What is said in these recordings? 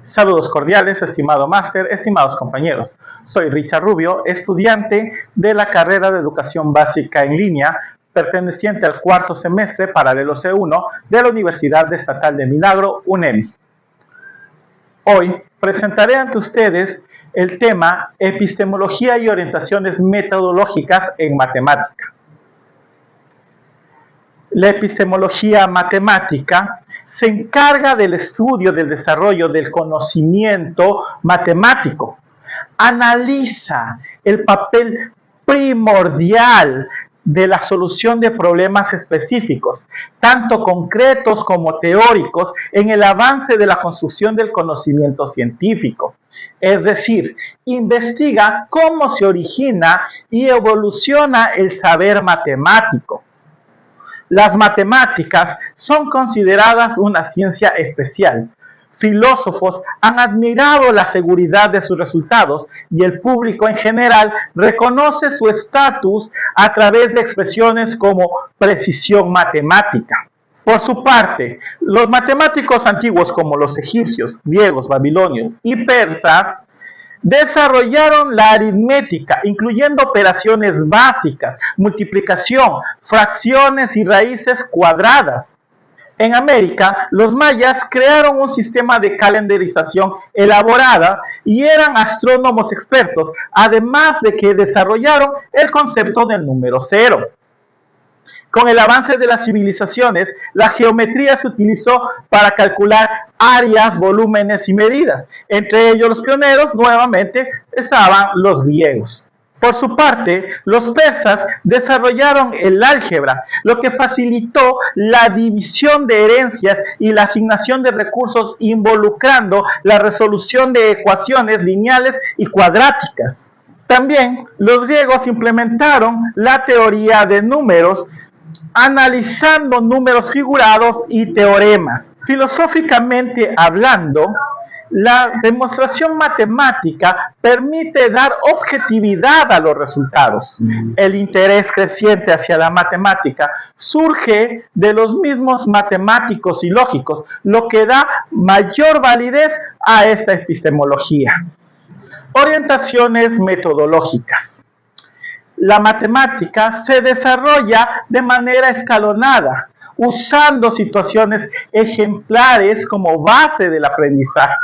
Saludos cordiales, estimado máster, estimados compañeros. Soy Richard Rubio, estudiante de la carrera de Educación Básica en Línea, perteneciente al cuarto semestre paralelo C1 de la Universidad Estatal de Milagro, UNEMI. Hoy presentaré ante ustedes el tema Epistemología y orientaciones metodológicas en matemática. La epistemología matemática se encarga del estudio del desarrollo del conocimiento matemático. Analiza el papel primordial de la solución de problemas específicos, tanto concretos como teóricos, en el avance de la construcción del conocimiento científico. Es decir, investiga cómo se origina y evoluciona el saber matemático. Las matemáticas son consideradas una ciencia especial. Filósofos han admirado la seguridad de sus resultados y el público en general reconoce su estatus a través de expresiones como precisión matemática. Por su parte, los matemáticos antiguos como los egipcios, griegos, babilonios y persas desarrollaron la aritmética, incluyendo operaciones básicas, multiplicación, fracciones y raíces cuadradas. En América, los mayas crearon un sistema de calendarización elaborada y eran astrónomos expertos, además de que desarrollaron el concepto del número cero. Con el avance de las civilizaciones, la geometría se utilizó para calcular áreas, volúmenes y medidas. Entre ellos, los pioneros, nuevamente, estaban los griegos. Por su parte, los persas desarrollaron el álgebra, lo que facilitó la división de herencias y la asignación de recursos, involucrando la resolución de ecuaciones lineales y cuadráticas. También, los griegos implementaron la teoría de números, analizando números figurados y teoremas. Filosóficamente hablando, la demostración matemática permite dar objetividad a los resultados. El interés creciente hacia la matemática surge de los mismos matemáticos y lógicos, lo que da mayor validez a esta epistemología. Orientaciones metodológicas. La matemática se desarrolla de manera escalonada, usando situaciones ejemplares como base del aprendizaje.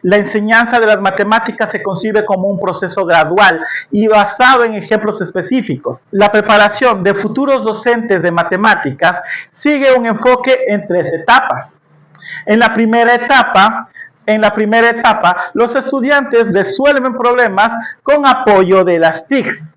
La enseñanza de las matemáticas se concibe como un proceso gradual y basado en ejemplos específicos. La preparación de futuros docentes de matemáticas sigue un enfoque en 3 etapas. En la primera etapa, los estudiantes resuelven problemas con apoyo de las TICs.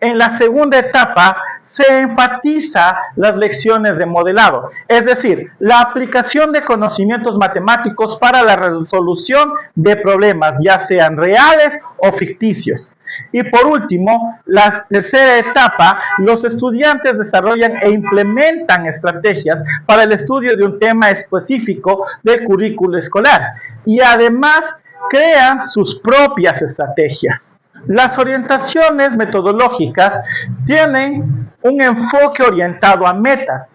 En la segunda etapa, se enfatiza las lecciones de modelado, es decir, la aplicación de conocimientos matemáticos para la resolución de problemas, ya sean reales o ficticios. Y por último, la tercera etapa, los estudiantes desarrollan e implementan estrategias para el estudio de un tema específico del currículo escolar y además crean sus propias estrategias. Las orientaciones metodológicas tienen un enfoque orientado a metas,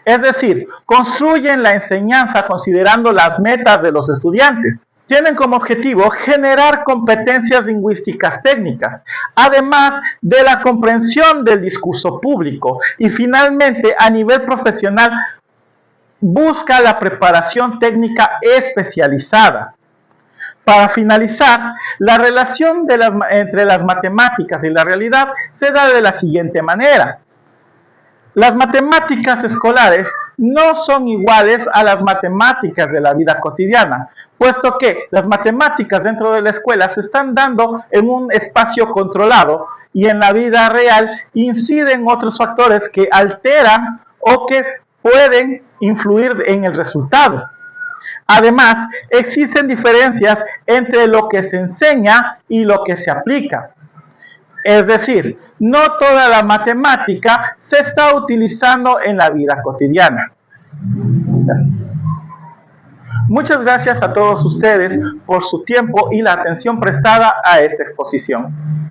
es decir, construyen la enseñanza considerando las metas de los estudiantes. Tienen como objetivo generar competencias lingüísticas técnicas, además de la comprensión del discurso público y finalmente a nivel profesional busca la preparación técnica especializada. Para finalizar, la relación entre las matemáticas y la realidad se da de la siguiente manera. Las matemáticas escolares no son iguales a las matemáticas de la vida cotidiana, puesto que las matemáticas dentro de la escuela se están dando en un espacio controlado y en la vida real inciden otros factores que alteran o que pueden influir en el resultado. Además, existen diferencias entre lo que se enseña y lo que se aplica. Es decir, no toda la matemática se está utilizando en la vida cotidiana. Muchas gracias a todos ustedes por su tiempo y la atención prestada a esta exposición.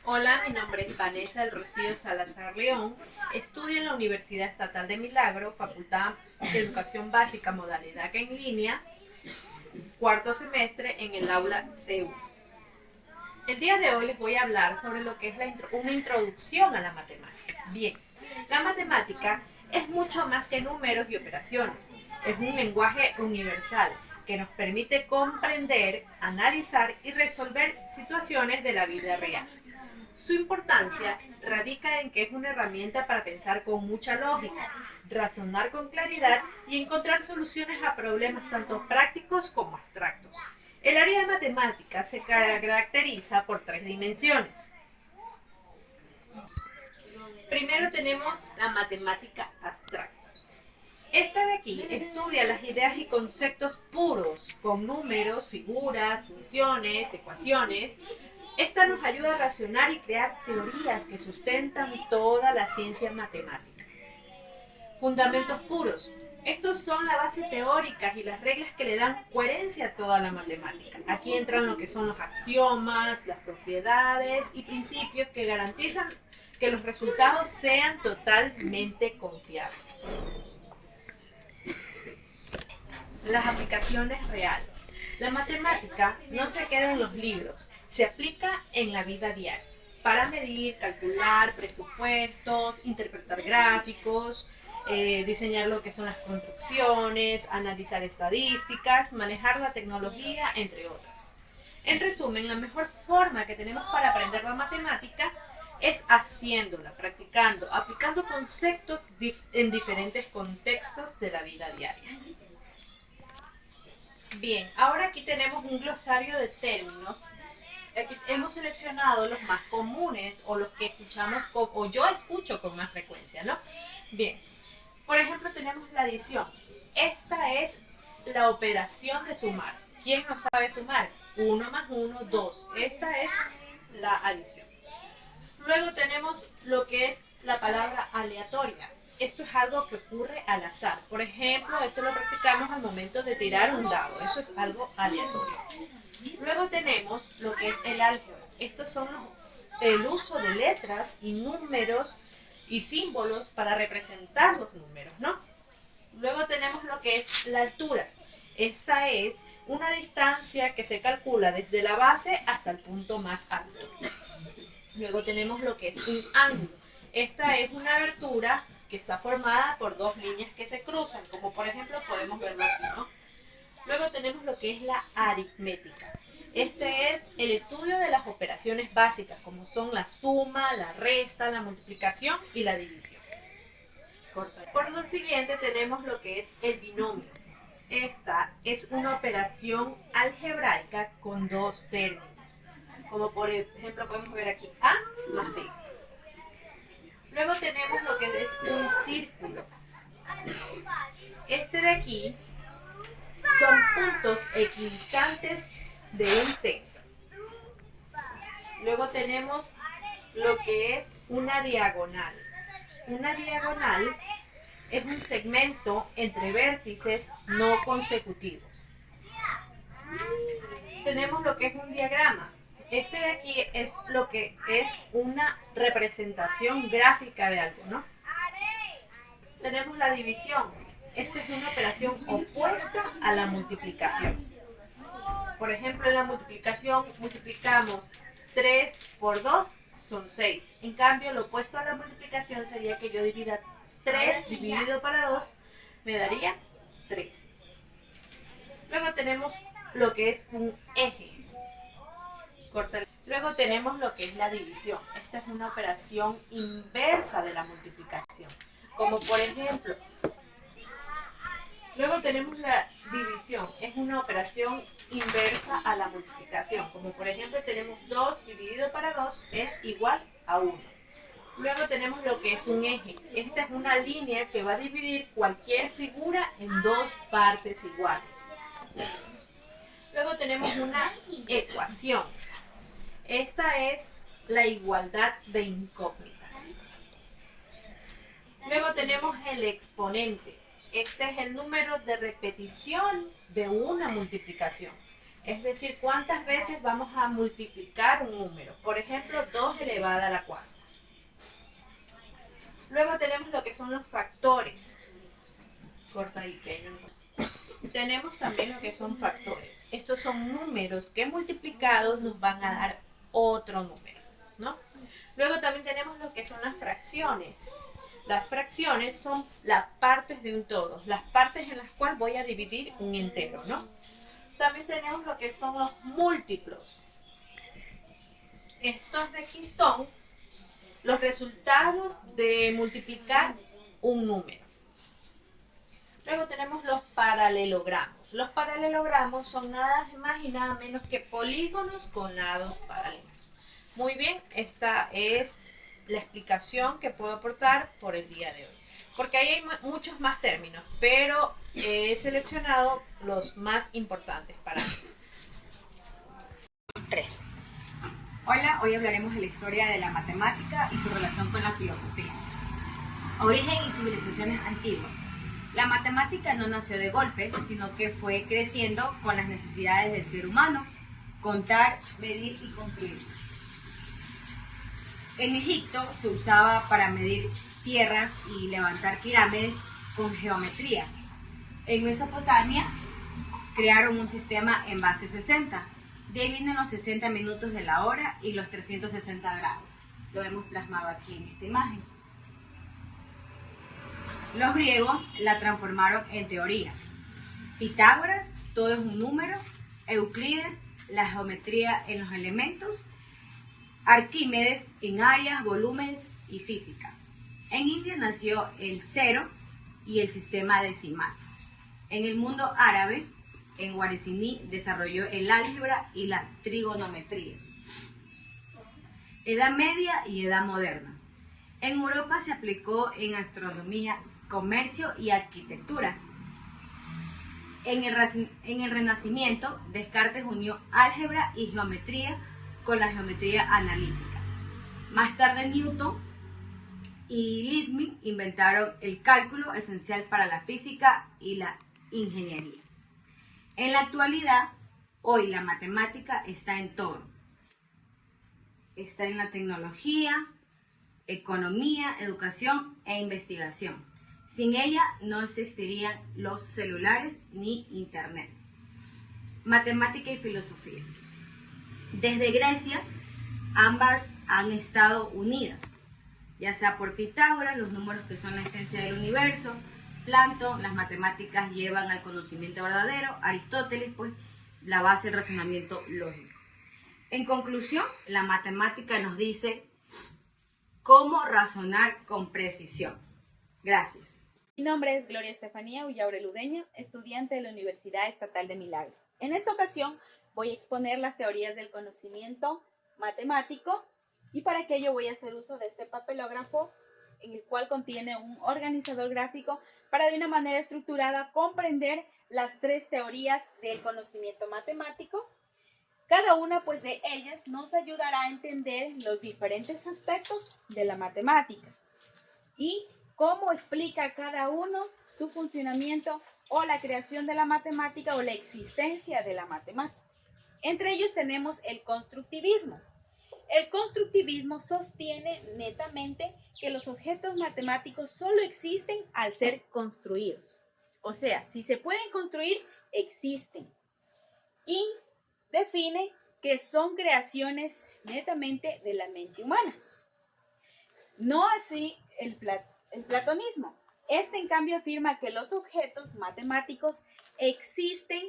Hola, mi nombre es Vanessa del Rocío Salazar León. Estudio en la Universidad Estatal de Milagro, Facultad de Educación Básica, modalidad en línea, cuarto semestre en el aula C1. El día de hoy les voy a hablar sobre lo que es una introducción a la matemática. Bien, la matemática es mucho más que números y operaciones. Es un lenguaje universal que nos permite comprender, analizar y resolver situaciones de la vida real. Su importancia radica en que es una herramienta para pensar con mucha lógica, razonar con claridad y encontrar soluciones a problemas tanto prácticos como abstractos. El área de matemáticas se caracteriza por tres dimensiones. Primero tenemos la matemática abstracta. Esta de aquí estudia las ideas y conceptos puros, con números, figuras, funciones, ecuaciones. Esta nos ayuda a razonar y crear teorías que sustentan toda la ciencia matemática. Fundamentos puros. Estos son la base teórica y las reglas que le dan coherencia a toda la matemática. Aquí entran lo que son los axiomas, las propiedades y principios que garantizan que los resultados sean totalmente confiables. Las aplicaciones reales. La matemática no se queda en los libros, se aplica en la vida diaria para medir, calcular presupuestos, interpretar gráficos, diseñar lo que son las construcciones, analizar estadísticas, manejar la tecnología, entre otras. En resumen, la mejor forma que tenemos para aprender la matemática es haciéndola, practicando, aplicando conceptos en diferentes contextos de la vida diaria. Bien, ahora aquí tenemos un glosario de términos. Aquí hemos seleccionado los más comunes o los que escuchamos o yo escucho con más frecuencia, ¿no? Bien, por ejemplo tenemos la adición. Esta es la operación de sumar. ¿Quién no sabe sumar? 1 más 1, 2. Esta es la adición. Luego tenemos lo que es la palabra aleatoria. Esto es algo que ocurre al azar. Por ejemplo, esto lo practicamos al momento de tirar un dado. Eso es algo aleatorio. Luego tenemos lo que es el álgebra. Estos son el uso de letras y números y símbolos para representar los números, ¿no? Luego tenemos lo que es la altura. Esta es una distancia que se calcula desde la base hasta el punto más alto. Luego tenemos lo que es un ángulo. Esta es una abertura que está formada por dos líneas que se cruzan, como por ejemplo podemos verlo aquí, ¿no? Luego tenemos lo que es la aritmética. Este es el estudio de las operaciones básicas, como son la suma, la resta, la multiplicación y la división. Por lo siguiente tenemos lo que es el binomio. Esta es una operación algebraica con dos términos. Como por ejemplo podemos ver aquí A más B. Luego tenemos lo que es un círculo. Este de aquí son puntos equidistantes de un centro. Luego tenemos lo que es una diagonal. Una diagonal es un segmento entre vértices no consecutivos. Tenemos lo que es un diagrama. Este de aquí es lo que es una representación gráfica de algo, ¿no? Tenemos la división. Esta es una operación opuesta a la multiplicación. Por ejemplo, en la multiplicación multiplicamos 3 por 2, son 6. En cambio, lo opuesto a la multiplicación sería que yo divida 3 dividido para 2, me daría 3. Luego tenemos lo que es un eje. Luego tenemos lo que es la división. Esta es una operación inversa de la multiplicación. Como por ejemplo, luego tenemos la división. Es una operación inversa a la multiplicación. Como por ejemplo tenemos 2 dividido para 2 es igual a 1. Luego tenemos lo que es un eje. Esta es una línea que va a dividir cualquier figura en dos partes iguales. Luego tenemos una ecuación. Esta es la igualdad de incógnitas. Luego tenemos el exponente. Este es el número de repetición de una multiplicación. Es decir, cuántas veces vamos a multiplicar un número. Por ejemplo, 2 elevada a la cuarta. Luego tenemos lo que son los factores. Corta ahí que yo no. Tenemos también lo que son factores. Estos son números que multiplicados nos van a dar otro número, ¿no? Luego también tenemos lo que son las fracciones. Las fracciones son las partes de un todo, las partes en las cuales voy a dividir un entero, ¿no? También tenemos lo que son los múltiplos. Estos de aquí son los resultados de multiplicar un número. Luego tenemos los paralelogramos. Los paralelogramos son nada más y nada menos que polígonos con lados paralelos. Muy bien, esta es la explicación que puedo aportar por el día de hoy. Porque ahí hay muchos más términos, pero he seleccionado los más importantes para mí. 3. Hola, hoy hablaremos de la historia de la matemática y su relación con la filosofía. Origen y civilizaciones antiguas. La matemática no nació de golpe, sino que fue creciendo con las necesidades del ser humano: contar, medir y construir. En Egipto se usaba para medir tierras y levantar pirámides con geometría. En Mesopotamia crearon un sistema en base 60. De ahí vienen los 60 minutos de la hora y los 360 grados. Lo hemos plasmado aquí en esta imagen. Los griegos la transformaron en teoría. Pitágoras, todo es un número. Euclides, la geometría en los elementos. Arquímedes, en áreas, volúmenes y física. En India nació el cero y el sistema decimal. En el mundo árabe, en Guaresini, desarrolló el álgebra y la trigonometría. Edad media y edad moderna. En Europa se aplicó en astronomía, comercio y arquitectura. En el Renacimiento, Descartes unió álgebra y geometría con la geometría analítica. Más tarde, Newton y Leibniz inventaron el cálculo, esencial para la física y la ingeniería. En la actualidad, hoy la matemática está en todo. Está en la tecnología, economía, educación e investigación. Sin ella no existirían los celulares ni internet. Matemática y filosofía. Desde Grecia, ambas han estado unidas, ya sea por Pitágoras, los números que son la esencia del universo; Platón, las matemáticas llevan al conocimiento verdadero; Aristóteles, pues, la base del razonamiento lógico. En conclusión, la matemática nos dice cómo razonar con precisión. Gracias. Mi nombre es Gloria Estefanía Ullaure Ludeña, estudiante de la Universidad Estatal de Milagro. En esta ocasión voy a exponer las teorías del conocimiento matemático, y para aquello voy a hacer uso de este papelógrafo, en el cual contiene un organizador gráfico para de una manera estructurada comprender las 3 teorías del conocimiento matemático. Cada una pues de ellas nos ayudará a entender los diferentes aspectos de la matemática y cómo explica cada uno su funcionamiento o la creación de la matemática o la existencia de la matemática. Entre ellos tenemos el constructivismo. El constructivismo sostiene netamente que los objetos matemáticos solo existen al ser construidos. O sea, si se pueden construir, existen. Y define que son creaciones netamente de la mente humana. No así el platonismo. Este, en cambio, afirma que los objetos matemáticos existen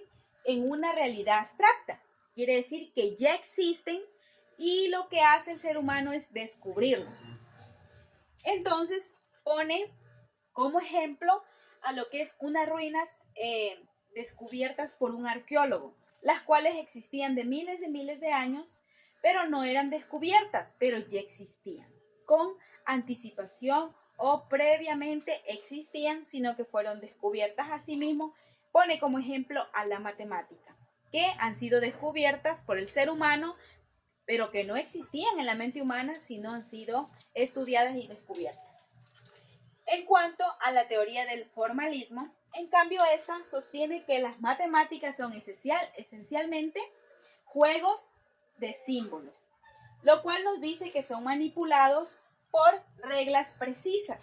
en una realidad abstracta. Quiere decir que ya existen y lo que hace el ser humano es descubrirlos. Entonces, pone como ejemplo a lo que es unas ruinas descubiertas por un arqueólogo, las cuales existían de miles de años, pero no eran descubiertas, pero ya existían, con anticipación o previamente existían, sino que fueron descubiertas. Asimismo, pone como ejemplo a la matemática, que han sido descubiertas por el ser humano, pero que no existían en la mente humana, sino han sido estudiadas y descubiertas. En cuanto a la teoría del formalismo, En cambio, esta sostiene que las matemáticas son esencialmente juegos de símbolos, lo cual nos dice que son manipulados por reglas precisas.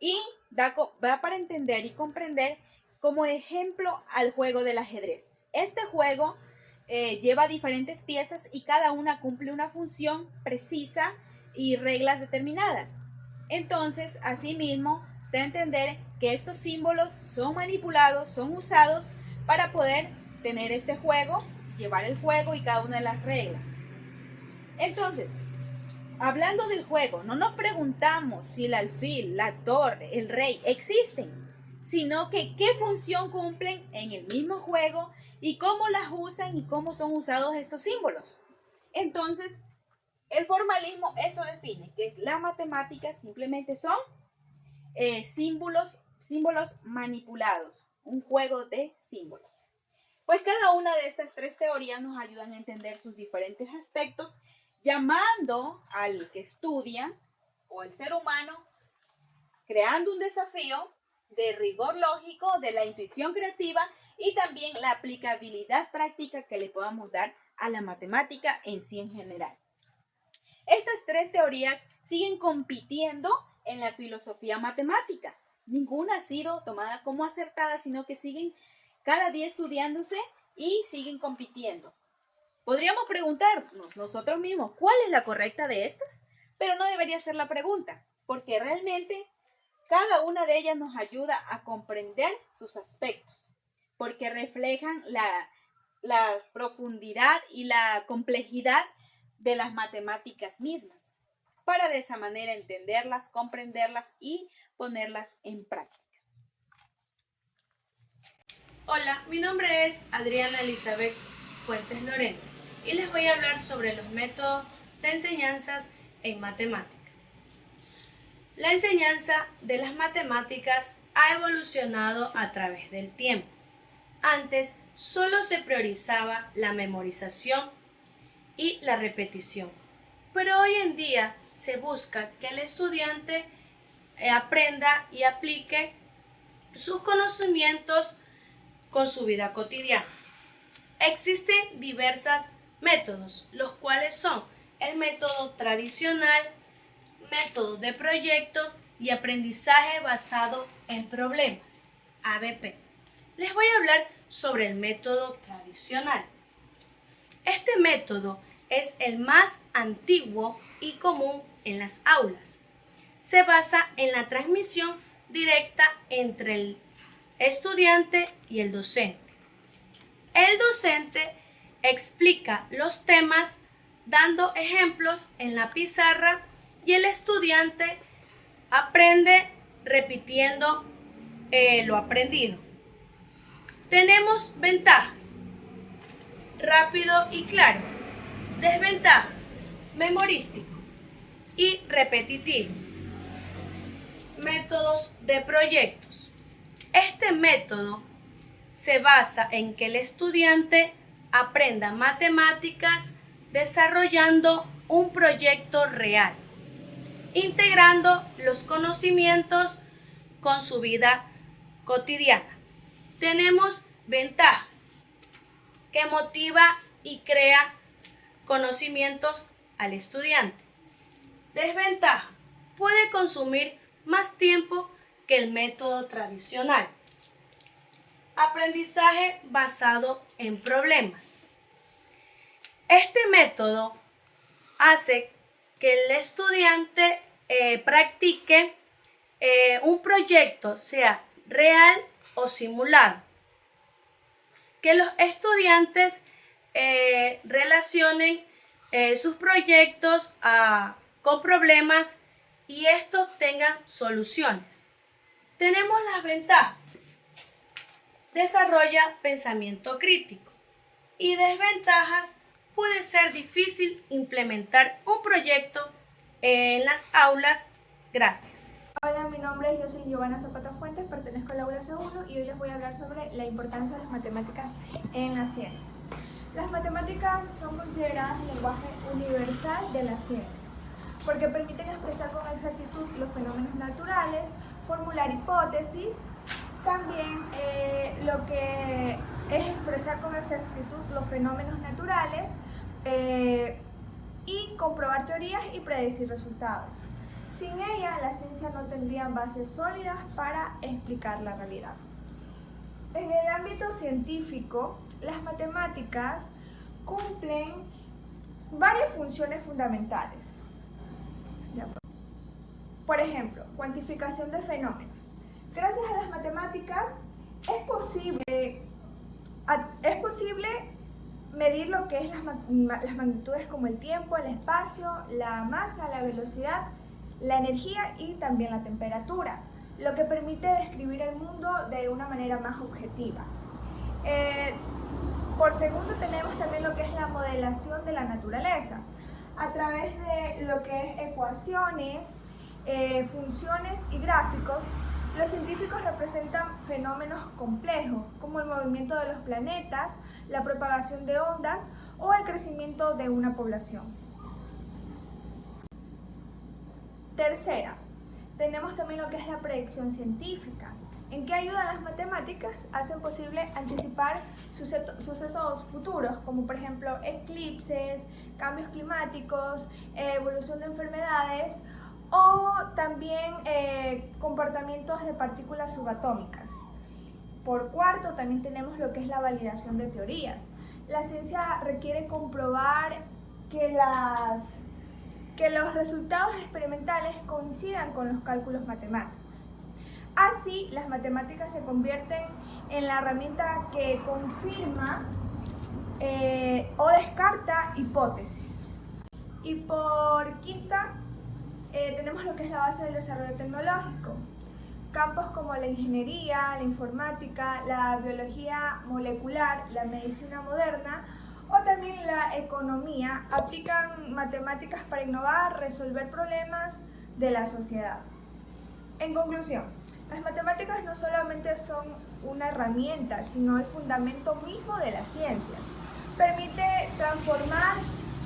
Y da para entender y comprender como ejemplo al juego del ajedrez. Este juego lleva diferentes piezas y cada una cumple una función precisa y reglas determinadas. Entonces, asimismo, da a entender que estos símbolos son manipulados, son usados para poder tener este juego, llevar el juego y cada una de las reglas. Entonces, hablando del juego, no nos preguntamos si el alfil, la torre, el rey existen, sino que qué función cumplen en el mismo juego y cómo las usan y cómo son usados estos símbolos. Entonces, el formalismo eso define, que las matemáticas simplemente son símbolos manipulados, un juego de símbolos. Pues cada una de estas tres teorías nos ayudan a entender sus diferentes aspectos, llamando al que estudia o al ser humano, creando un desafío de rigor lógico, de la intuición creativa y también la aplicabilidad práctica que le podamos dar a la matemática en sí en general. Estas tres teorías siguen compitiendo en la filosofía matemática. Ninguna ha sido tomada como acertada, sino que siguen cada día estudiándose y siguen compitiendo. Podríamos preguntarnos nosotros mismos, ¿cuál es la correcta de estas? Pero no debería ser la pregunta, porque realmente cada una de ellas nos ayuda a comprender sus aspectos, porque reflejan la profundidad y la complejidad de las matemáticas mismas, para de esa manera entenderlas, comprenderlas y ponerlas en práctica. Hola, mi nombre es Adriana Elizabeth Fuentes Lorente y les voy a hablar sobre los métodos de enseñanzas en matemática. La enseñanza de las matemáticas ha evolucionado a través del tiempo. Antes solo se priorizaba la memorización y la repetición, pero hoy en día se busca que el estudiante aprenda y aplique sus conocimientos con su vida cotidiana. Existen diversos métodos, los cuales son el método tradicional, método de proyecto y aprendizaje basado en problemas, ABP. Les voy a hablar sobre el método tradicional. Este método es el más antiguo y común en las aulas. Se basa en la transmisión directa entre el estudiante y el docente. El docente explica los temas dando ejemplos en la pizarra y el estudiante aprende repitiendo lo aprendido. Tenemos ventajas: rápido y claro. Desventaja: memorístico y repetitivo. Métodos de proyectos. Este método se basa en que el estudiante aprenda matemáticas desarrollando un proyecto real, integrando los conocimientos con su vida cotidiana. Tenemos ventajas: que motiva y crea conocimientos al estudiante. Desventaja: puede consumir más tiempo que el método tradicional. Aprendizaje basado en problemas. Este método hace que el estudiante practique un proyecto, sea real o simulado. Que los estudiantes relacionen sus proyectos con problemas y estos tengan soluciones. Tenemos las ventajas: desarrolla pensamiento crítico. Y desventajas: puede ser difícil implementar un proyecto en las aulas. Gracias. Hola, mi nombre es Giovanna Zapata Fuentes, pertenezco al aula C1 y hoy les voy a hablar sobre la importancia de las matemáticas en la ciencia. Las matemáticas son consideradas el lenguaje universal de las ciencias, porque permiten expresar con exactitud los fenómenos naturales, formular hipótesis También lo que es expresar con exactitud los fenómenos naturales y comprobar teorías y predecir resultados. Sin ella, la ciencia no tendría bases sólidas para explicar la realidad. En el ámbito científico, las matemáticas cumplen varias funciones fundamentales. Por ejemplo, cuantificación de fenómenos. Gracias a las matemáticas es posible medir lo que es las magnitudes como el tiempo, el espacio, la masa, la velocidad, la energía y también la temperatura, lo que permite describir el mundo de una manera más objetiva. Por segundo tenemos también lo que es la modelación de la naturaleza, a través de lo que es ecuaciones, funciones y gráficos. Los científicos representan fenómenos complejos, como el movimiento de los planetas, la propagación de ondas o el crecimiento de una población. Tercera, tenemos también lo que es la predicción científica. ¿En qué ayudan las matemáticas? Hacen posible anticipar sucesos futuros, como por ejemplo eclipses, cambios climáticos, evolución de enfermedades, o también comportamientos de partículas subatómicas. Por cuarto, también tenemos lo que es la validación de teorías. La ciencia requiere comprobar que los resultados experimentales coincidan con los cálculos matemáticos. Así, las matemáticas se convierten en la herramienta que confirma o descarta hipótesis. Y por quinta, tenemos lo que es la base del desarrollo tecnológico. Campos como la ingeniería, la informática, la biología molecular, la medicina moderna o también la economía aplican matemáticas para innovar, resolver problemas de la sociedad. En conclusión, las matemáticas no solamente son una herramienta, sino el fundamento mismo de las ciencias. Permite transformar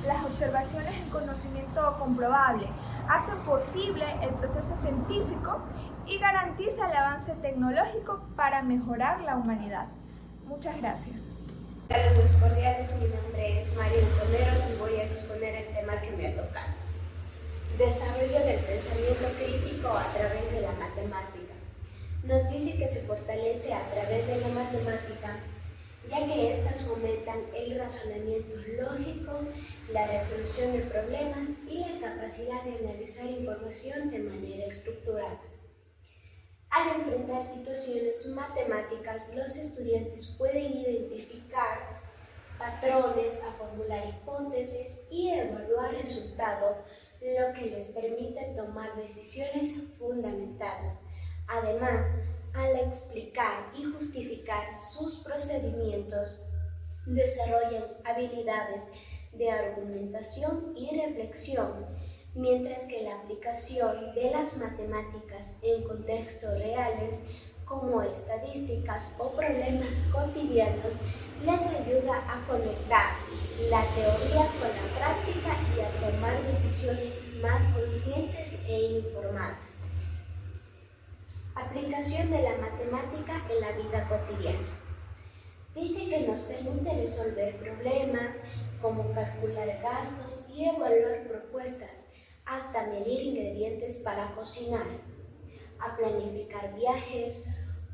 las observaciones en conocimiento comprobable, hacen posible el proceso científico y garantiza el avance tecnológico para mejorar la humanidad. Muchas gracias. Saludos cordiales, mi nombre es María Romero y voy a exponer el tema que me ha tocado. Desarrollo del pensamiento crítico a través de la matemática. Nos dice que se fortalece a través de la matemática, ya que éstas fomentan el razonamiento lógico, la resolución de problemas y la capacidad de analizar información de manera estructurada. Al enfrentar situaciones matemáticas, los estudiantes pueden identificar patrones, a formular hipótesis y evaluar resultados, lo que les permite tomar decisiones fundamentadas. Además, al explicar y justificar sus procedimientos, desarrollan habilidades de argumentación y reflexión, mientras que la aplicación de las matemáticas en contextos reales, como estadísticas o problemas cotidianos, les ayuda a conectar la teoría con la práctica y a tomar decisiones más conscientes e informadas. Aplicación de la matemática en la vida cotidiana. Dice que nos permite resolver problemas como calcular gastos y evaluar propuestas, hasta medir ingredientes para cocinar, a planificar viajes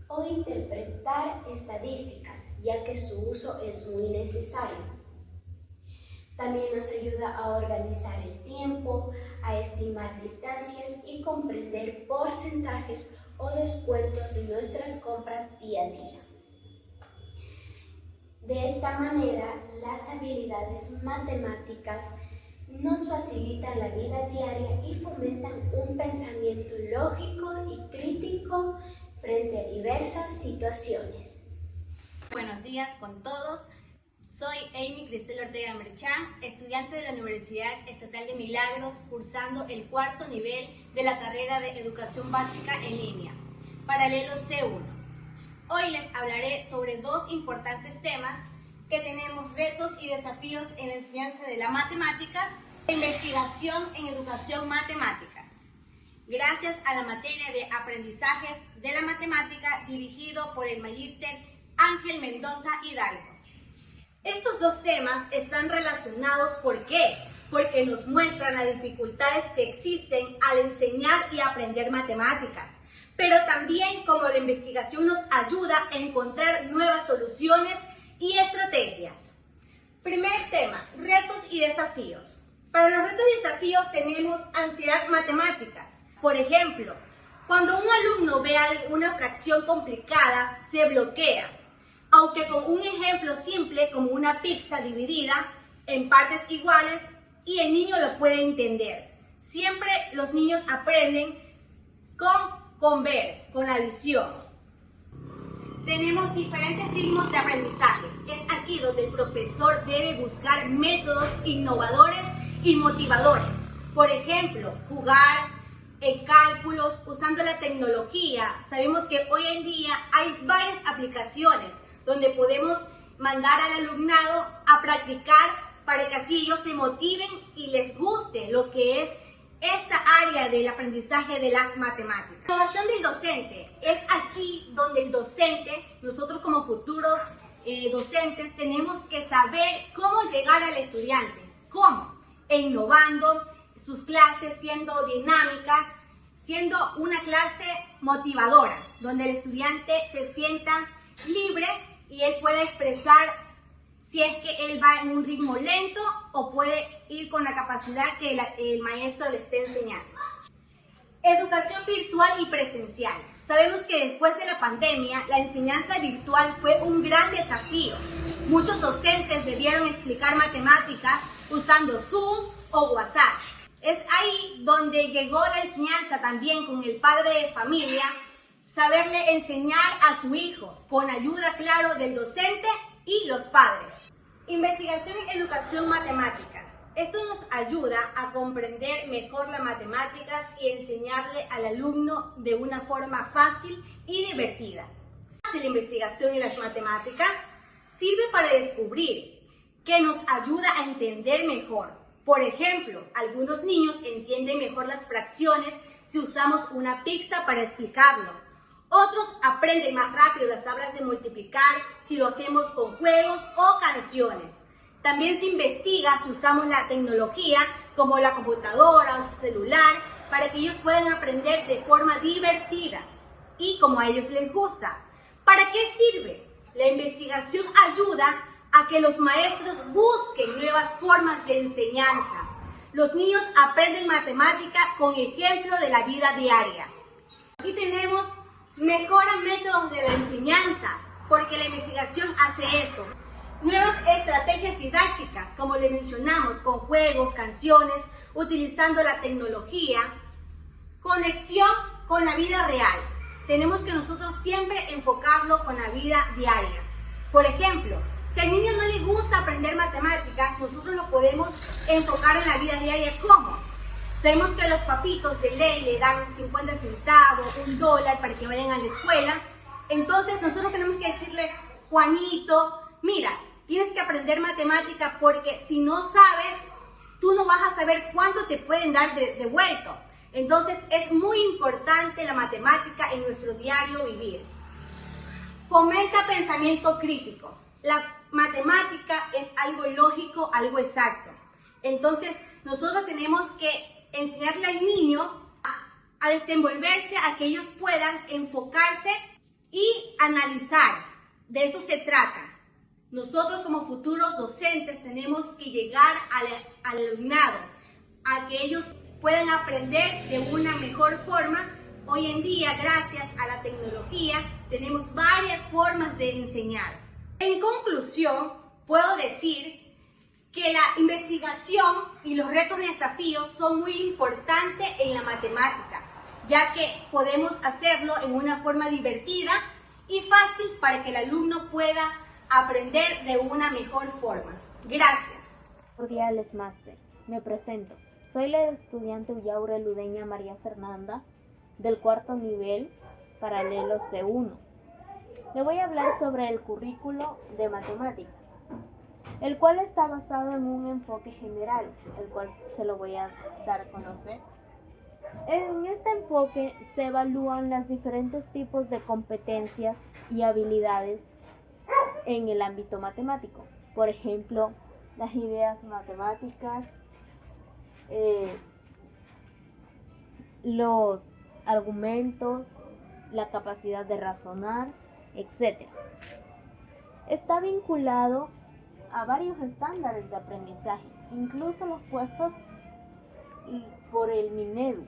o interpretar estadísticas, ya que su uso es muy necesario. También nos ayuda a organizar el tiempo, a estimar distancias y comprender porcentajes o descuentos de nuestras compras día a día. De esta manera, las habilidades matemáticas nos facilitan la vida diaria y fomentan un pensamiento lógico y crítico frente a diversas situaciones. Buenos días con todos. Soy Amy Cristel Ortega Merchán, estudiante de la Universidad Estatal de Milagros, cursando el cuarto nivel de la carrera de Educación Básica en Línea, paralelo C1. Hoy les hablaré sobre dos importantes temas que tenemos: retos y desafíos en la enseñanza de las matemáticas e investigación en educación matemáticas. gracias a la materia de aprendizajes de la matemática dirigido por el magíster Ángel Mendoza Hidalgo. Estos dos temas están relacionados, ¿por qué? Porque nos muestran las dificultades que existen al enseñar y aprender matemáticas, pero también como la investigación nos ayuda a encontrar nuevas soluciones y estrategias. Primer tema, retos y desafíos. Para los retos y desafíos tenemos ansiedad matemáticas. Por ejemplo, cuando un alumno ve una fracción complicada, se bloquea, aunque con un ejemplo simple como una pizza dividida en partes iguales y el niño lo puede entender. Siempre los niños aprenden con ver, con la visión. Tenemos diferentes ritmos de aprendizaje. Es aquí donde el profesor debe buscar métodos innovadores y motivadores. Por ejemplo, jugar en cálculos usando la tecnología. Sabemos que hoy en día hay varias aplicaciones donde podemos mandar al alumnado a practicar para que así ellos se motiven y les guste lo que es esta área del aprendizaje de las matemáticas. La innovación del docente es aquí donde el docente, nosotros como futuros docentes, tenemos que saber cómo llegar al estudiante. ¿Cómo? Innovando sus clases, siendo dinámicas, siendo una clase motivadora, donde el estudiante se sienta libre y él puede expresar si es que él va en un ritmo lento o puede ir con la capacidad que el maestro le esté enseñando. Educación virtual y presencial. Sabemos que después de la pandemia, la enseñanza virtual fue un gran desafío. Muchos docentes debieron explicar matemáticas usando Zoom o WhatsApp. Es ahí donde llegó la enseñanza también con el padre de familia, saberle enseñar a su hijo, con ayuda, claro, del docente y los padres. Investigación en educación matemática. Esto nos ayuda a comprender mejor las matemáticas y enseñarle al alumno de una forma fácil y divertida. La investigación en las matemáticas sirve para descubrir que nos ayuda a entender mejor. Por ejemplo, algunos niños entienden mejor las fracciones si usamos una pizza para explicarlo. Otros aprenden más rápido las tablas de multiplicar si lo hacemos con juegos o canciones. También se investiga si usamos la tecnología como la computadora o el celular para que ellos puedan aprender de forma divertida y como a ellos les gusta. ¿Para qué sirve? La investigación ayuda a que los maestros busquen nuevas formas de enseñanza. Los niños aprenden matemática con ejemplo de la vida diaria. Aquí tenemos mejoran métodos de la enseñanza, porque la investigación hace eso. Nuevas estrategias didácticas, como le mencionamos, con juegos, canciones, utilizando la tecnología. Conexión con la vida real. Tenemos que nosotros siempre enfocarlo con la vida diaria. Por ejemplo, si al niño no le gusta aprender matemáticas, nosotros lo podemos enfocar en la vida diaria. ¿Cómo? Sabemos que los papitos de ley le dan 50 centavos, $1 para que vayan a la escuela. Entonces nosotros tenemos que decirle, Juanito, mira, tienes que aprender matemática porque si no sabes, tú no vas a saber cuánto te pueden dar de vuelto. Entonces es muy importante la matemática en nuestro diario vivir. Fomenta pensamiento crítico. La matemática es algo lógico, algo exacto. Entonces nosotros tenemos que enseñarle al niño a desenvolverse, a que ellos puedan enfocarse y analizar. De eso se trata. Nosotros como futuros docentes tenemos que llegar al alumnado, a que ellos puedan aprender de una mejor forma. Hoy en día, gracias a la tecnología, tenemos varias formas de enseñar. En conclusión, puedo decir que la investigación y los retos de desafíos son muy importantes en la matemática, ya que podemos hacerlo en una forma divertida y fácil para que el alumno pueda aprender de una mejor forma. Gracias. Cordiales, máster. Me presento. Soy la estudiante Ullaure Ludeña María Fernanda, del cuarto nivel, paralelo C1. Le voy a hablar sobre el currículo de matemáticas, el cual está basado en un enfoque general, el cual se lo voy a dar a conocer. En este enfoque se evalúan los diferentes tipos de competencias y habilidades en el ámbito matemático. Por ejemplo, las ideas matemáticas, los argumentos, la capacidad de razonar, etc. Está vinculado a varios estándares de aprendizaje, incluso los puestos por el Minedu,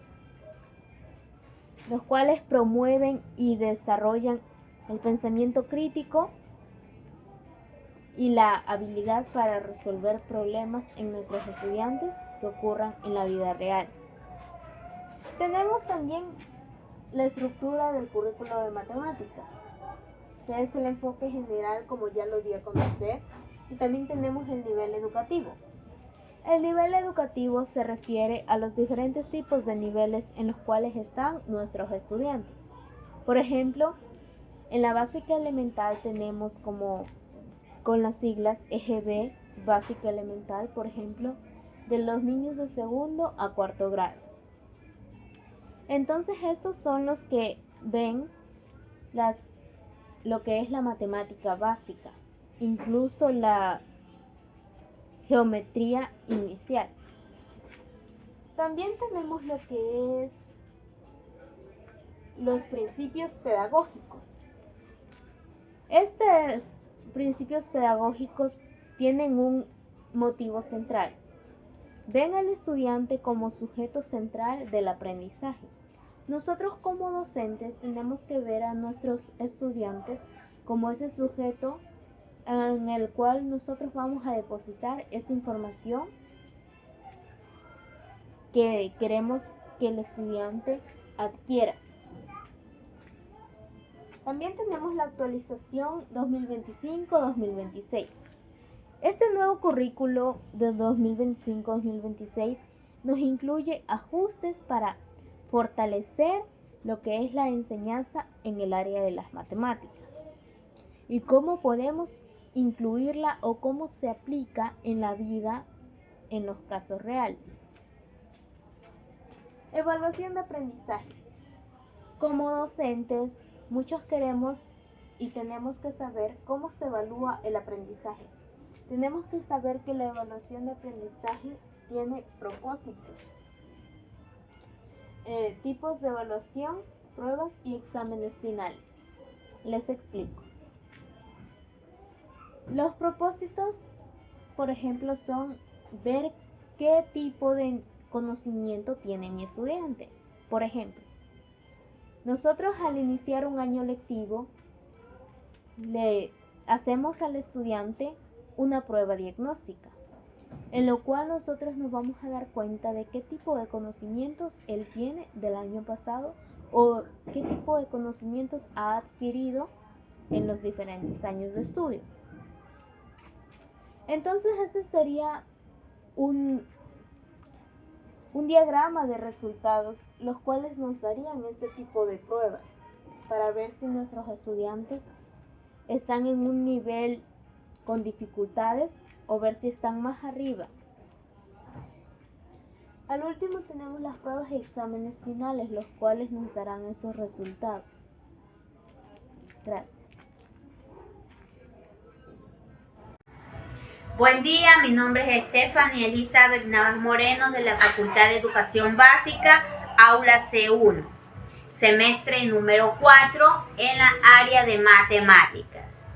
los cuales promueven y desarrollan el pensamiento crítico y la habilidad para resolver problemas en nuestros estudiantes que ocurran en la vida real. Tenemos también la estructura del currículo de matemáticas, que es el enfoque general, como ya lo di a conocer, y también tenemos el nivel educativo. El nivel educativo se refiere a los diferentes tipos de niveles en los cuales están nuestros estudiantes. Por ejemplo, en la básica elemental tenemos como con las siglas EGB, básica elemental, por ejemplo, de los niños de segundo a cuarto grado. Entonces estos son los que ven lo que es la matemática básica, incluso la geometría inicial. También tenemos lo que es los principios pedagógicos. Estos principios pedagógicos tienen un motivo central. Ven al estudiante como sujeto central del aprendizaje. Nosotros como docentes tenemos que ver a nuestros estudiantes como ese sujeto en el cual nosotros vamos a depositar esa información que queremos que el estudiante adquiera. También tenemos la actualización 2025-2026. Este nuevo currículo de 2025-2026 nos incluye ajustes para fortalecer lo que es la enseñanza en el área de las matemáticas y cómo podemos incluirla o cómo se aplica en la vida en los casos reales. Evaluación de aprendizaje. Como docentes, muchos queremos y tenemos que saber cómo se evalúa el aprendizaje. Tenemos que saber que la evaluación de aprendizaje tiene propósitos, tipos de evaluación, pruebas y exámenes finales. Les explico. Los propósitos, por ejemplo, son ver qué tipo de conocimiento tiene mi estudiante. Por ejemplo, nosotros al iniciar un año lectivo le hacemos al estudiante una prueba diagnóstica, en lo cual nosotros nos vamos a dar cuenta de qué tipo de conocimientos él tiene del año pasado o qué tipo de conocimientos ha adquirido en los diferentes años de estudio. Entonces este sería un diagrama de resultados, los cuales nos darían este tipo de pruebas para ver si nuestros estudiantes están en un nivel con dificultades o ver si están más arriba. Al último tenemos las pruebas y exámenes finales, los cuales nos darán estos resultados. Gracias. Buen día, mi nombre es Stephanie Elizabeth Navas Moreno de la Facultad de Educación Básica, Aula C1, semestre número 4 en la área de matemáticas.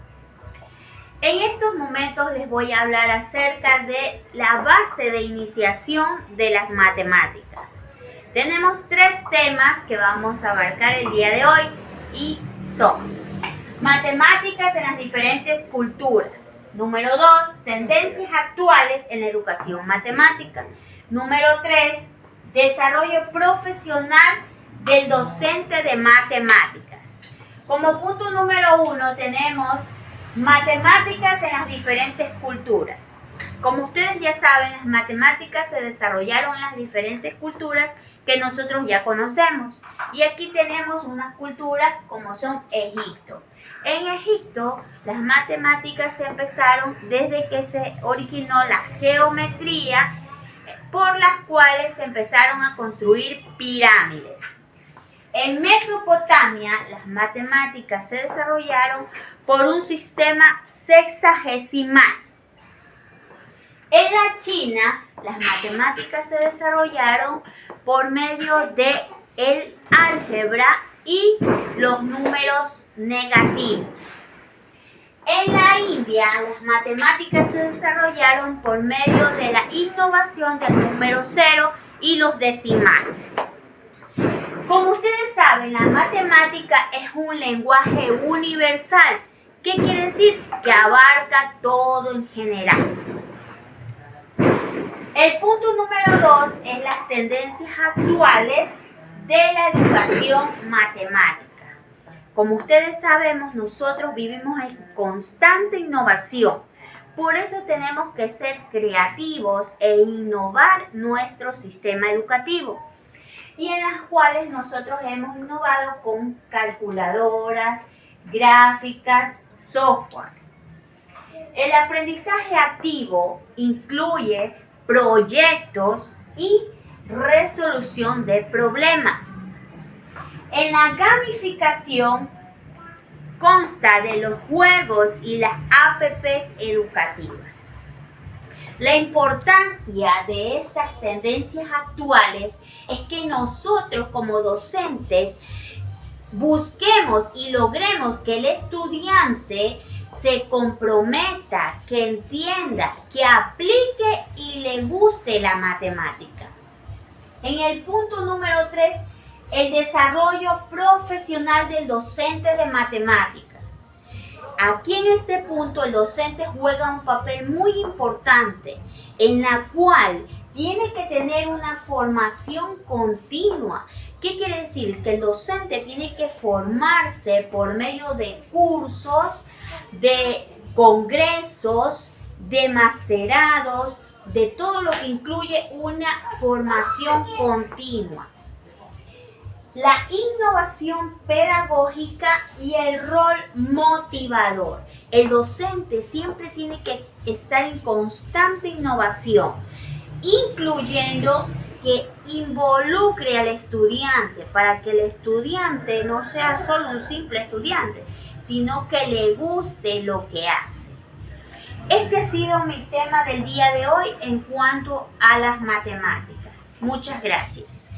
En estos momentos les voy a hablar acerca de la base de iniciación de las matemáticas. Tenemos 3 temas que vamos a abarcar el día de hoy y son matemáticas en las diferentes culturas. Número 2, tendencias actuales en la educación matemática. Número 3, desarrollo profesional del docente de matemáticas. Como punto número 1 tenemos matemáticas en las diferentes culturas. Como ustedes ya saben, las matemáticas se desarrollaron en las diferentes culturas que nosotros ya conocemos. Y aquí tenemos unas culturas como son Egipto. En Egipto, las matemáticas se empezaron desde que se originó la geometría por las cuales se empezaron a construir pirámides. En Mesopotamia, las matemáticas se desarrollaron por un sistema sexagesimal. En la China, las matemáticas se desarrollaron por medio de el álgebra y los números negativos. En la India, las matemáticas se desarrollaron por medio de la innovación del número 0 y los decimales. Como ustedes saben, la matemática es un lenguaje universal. ¿Qué quiere decir? Que abarca todo en general. El punto número 2 es las tendencias actuales de la educación matemática. Como ustedes sabemos, nosotros vivimos en constante innovación. Por eso tenemos que ser creativos e innovar nuestro sistema educativo. Y en las cuales nosotros hemos innovado con calculadoras, gráficas, software. El aprendizaje activo incluye proyectos y resolución de problemas. En la gamificación consta de los juegos y las apps educativas. La importancia de estas tendencias actuales es que nosotros como docentes busquemos y logremos que el estudiante se comprometa, que entienda, que aplique y le guste la matemática. En el punto número 3, el desarrollo profesional del docente de matemáticas. Aquí en este punto el docente juega un papel muy importante en la cual tiene que tener una formación continua. ¿Qué quiere decir? Que el docente tiene que formarse por medio de cursos, de congresos, de masterados, de todo lo que incluye una formación continua. La innovación pedagógica y el rol motivador. El docente siempre tiene que estar en constante innovación, incluyendo que involucre al estudiante para que el estudiante no sea solo un simple estudiante, sino que le guste lo que hace. Este ha sido mi tema del día de hoy en cuanto a las matemáticas. Muchas gracias.